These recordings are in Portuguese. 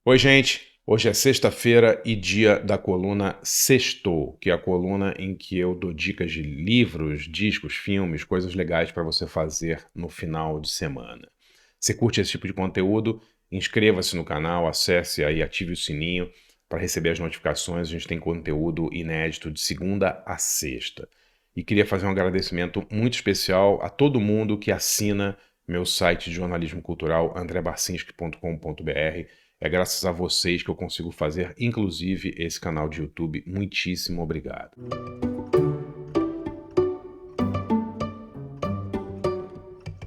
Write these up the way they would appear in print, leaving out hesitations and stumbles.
Oi, gente. Hoje é sexta-feira e dia da coluna Sextou, que é a coluna em que eu dou dicas de livros, discos, filmes, coisas legais para você fazer no final de semana. Se curte esse tipo de conteúdo, inscreva-se no canal, acesse aí, ative o sininho para receber as notificações. A gente tem conteúdo inédito de segunda a sexta. E queria fazer um agradecimento muito especial a todo mundo que assina meu site de jornalismo cultural, andrebarcinski.com.br. É graças a vocês que eu consigo fazer, inclusive, esse canal de YouTube. Muitíssimo obrigado.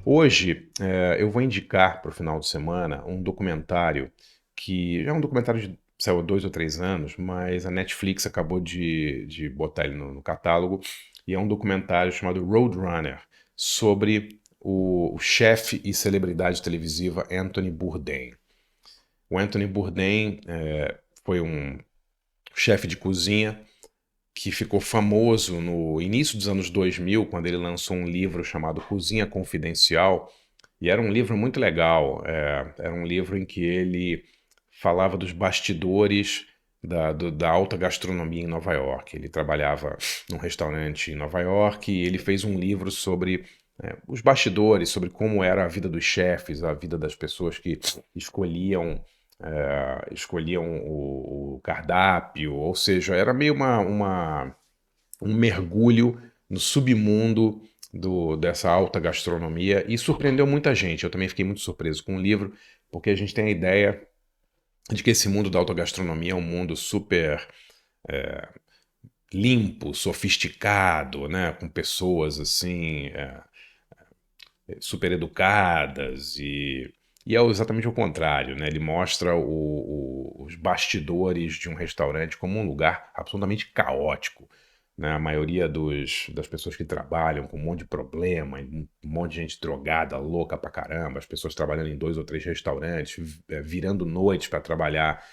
Hoje, eu vou indicar para o final de semana um documentário que já é um documentário de saiu há 2 ou 3 anos, mas a Netflix acabou de botar ele no catálogo, e é um documentário chamado Roadrunner, sobre o chefe e celebridade televisiva Anthony Bourdain. O Anthony Bourdain foi um chefe de cozinha que ficou famoso no início dos anos 2000, quando ele lançou um livro chamado Cozinha Confidencial, e era um livro muito legal. Era um livro em que ele falava dos bastidores da alta gastronomia em Nova York. Ele trabalhava num restaurante em Nova York e ele fez um livro sobre os bastidores, sobre como era a vida dos chefes, a vida das pessoas que escolhiam o cardápio, ou seja, era meio um mergulho no submundo dessa alta gastronomia, e surpreendeu muita gente. Eu também fiquei muito surpreso com o livro, porque a gente tem a ideia de que esse mundo da alta gastronomia é um mundo super limpo, sofisticado, né, com pessoas assim super educadas, e é exatamente o contrário, né? Ele mostra os bastidores de um restaurante como um lugar absolutamente caótico, né? A maioria das pessoas que trabalham com um monte de problema, um monte de gente drogada, louca pra caramba, as pessoas trabalhando em 2 ou 3 restaurantes, virando noites para trabalhar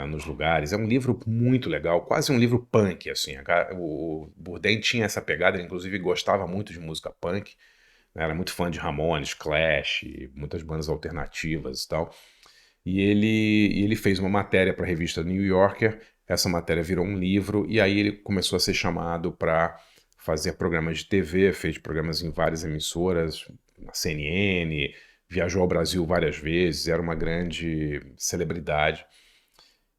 nos lugares. É um livro muito legal, quase um livro punk, assim. O Bourdain tinha essa pegada, ele inclusive gostava muito de música punk, né? Era muito fã de Ramones, Clash, muitas bandas alternativas e tal. E ele fez uma matéria para a revista New Yorker. Essa matéria virou um livro, e aí ele começou a ser chamado para fazer programas de TV, fez programas em várias emissoras, na CNN, viajou ao Brasil várias vezes, era uma grande celebridade.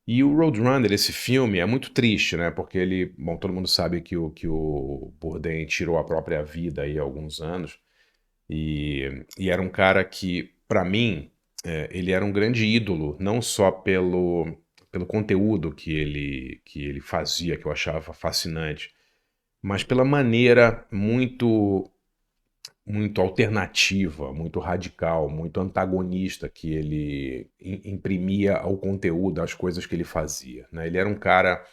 E o Roadrunner, esse filme, é muito triste, né? Porque ele, bom, todo mundo sabe que o Bourdain tirou a própria vida aí há alguns anos. E era um cara que, para mim, ele era um grande ídolo, não só pelo conteúdo que ele fazia, que eu achava fascinante, mas pela maneira muito alternativa, muito radical, muito antagonista que ele imprimia ao conteúdo, às coisas que ele fazia, né? Ele era um cara,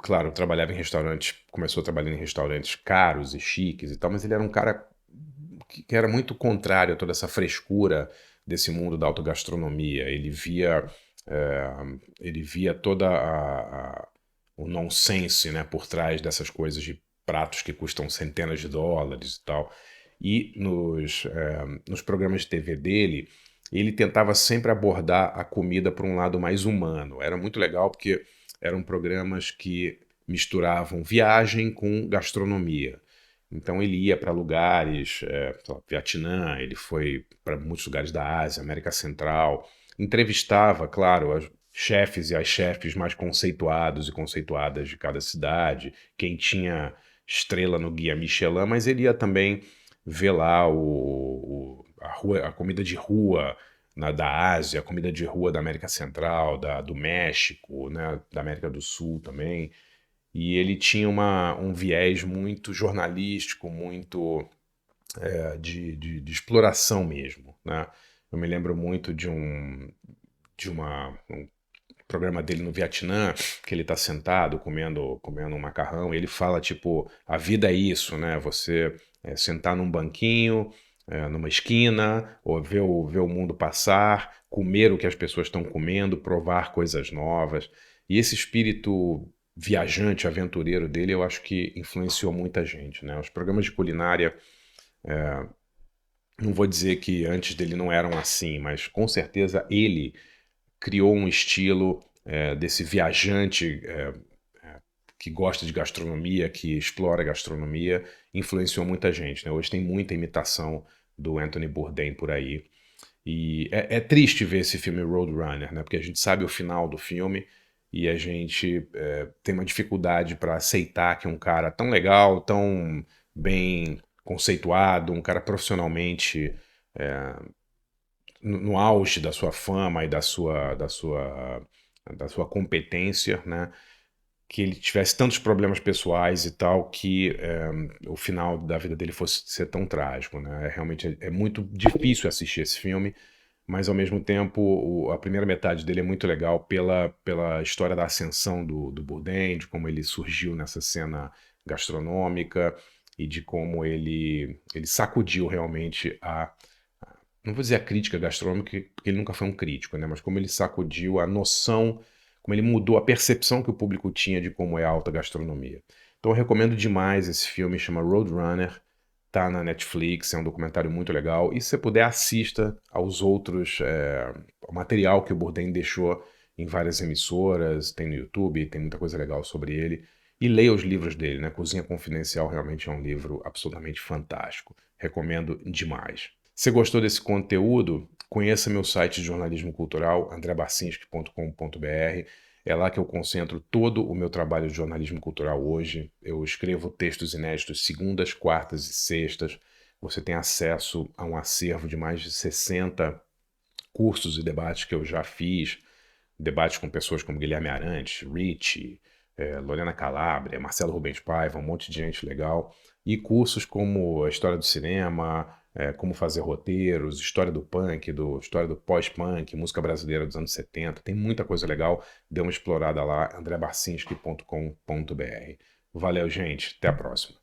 claro, trabalhava em restaurantes, começou trabalhando em restaurantes caros e chiques e tal, mas ele era um cara que era muito contrário a toda essa frescura desse mundo da autogastronomia. Eh, ele via toda o nonsense, né, por trás dessas coisas de pratos que custam centenas de dólares e tal. E nos programas de TV dele, ele tentava sempre abordar a comida por um lado mais humano. Era muito legal porque eram programas que misturavam viagem com gastronomia. Então ele ia para lugares, sei lá, Vietnã, ele foi para muitos lugares da Ásia, América Central, entrevistava, claro, os chefes e as chefes mais conceituados e conceituadas de cada cidade, quem tinha estrela no Guia Michelin, mas ele ia também ver lá a comida de rua da Ásia, a comida de rua da América Central, do México, né, da América do Sul também. E ele tinha um viés muito jornalístico, muito de exploração mesmo, né? Eu me lembro muito de um programa dele no Vietnã, que ele está sentado comendo um macarrão, e ele fala tipo, a vida é isso, né? Você sentar num banquinho, numa esquina, ou ver o mundo passar, comer o que as pessoas estão comendo, provar coisas novas. E esse espírito viajante, aventureiro dele, eu acho que influenciou muita gente, né? Os programas de culinária, não vou dizer que antes dele não eram assim, mas com certeza ele criou um estilo desse viajante que gosta de gastronomia, que explora a gastronomia, influenciou muita gente, né? Hoje tem muita imitação do Anthony Bourdain por aí. E é triste ver esse filme Roadrunner, né? Porque a gente sabe o final do filme e a gente tem uma dificuldade para aceitar que um cara tão legal, tão bem conceituado, um cara profissionalmente no auge da sua fama e da sua competência, né? Que ele tivesse tantos problemas pessoais e tal, que o final da vida dele fosse ser tão trágico, né? Realmente é muito difícil assistir esse filme, mas ao mesmo tempo a primeira metade dele é muito legal pela história da ascensão do Bourdain, de como ele surgiu nessa cena gastronômica e de como ele sacudiu realmente não vou dizer a crítica gastronômica, porque ele nunca foi um crítico, né? Mas como ele sacudiu a noção, como ele mudou a percepção que o público tinha de como é a alta gastronomia. Então eu recomendo demais esse filme, chama Roadrunner, tá na Netflix, é um documentário muito legal. E se você puder, assista aos outros, ao material que o Bourdain deixou em várias emissoras, tem no YouTube, tem muita coisa legal sobre ele. E leia os livros dele, né? Cozinha Confidencial realmente é um livro absolutamente fantástico. Recomendo demais. Se gostou desse conteúdo, conheça meu site de jornalismo cultural, andrebarcinski.com.br. É lá que eu concentro todo o meu trabalho de jornalismo cultural hoje. Eu escrevo textos inéditos segundas, quartas e sextas. Você tem acesso a um acervo de mais de 60 cursos e debates que eu já fiz. Debates com pessoas como Guilherme Arantes, Rich, Lorena Calabria, Marcelo Rubens Paiva, um monte de gente legal. E cursos como a história do cinema, como fazer roteiros, história do punk, história do pós-punk, música brasileira dos anos 70. Tem muita coisa legal. Dê uma explorada lá, andrebarcinski.com.br. Valeu, gente. Até a próxima.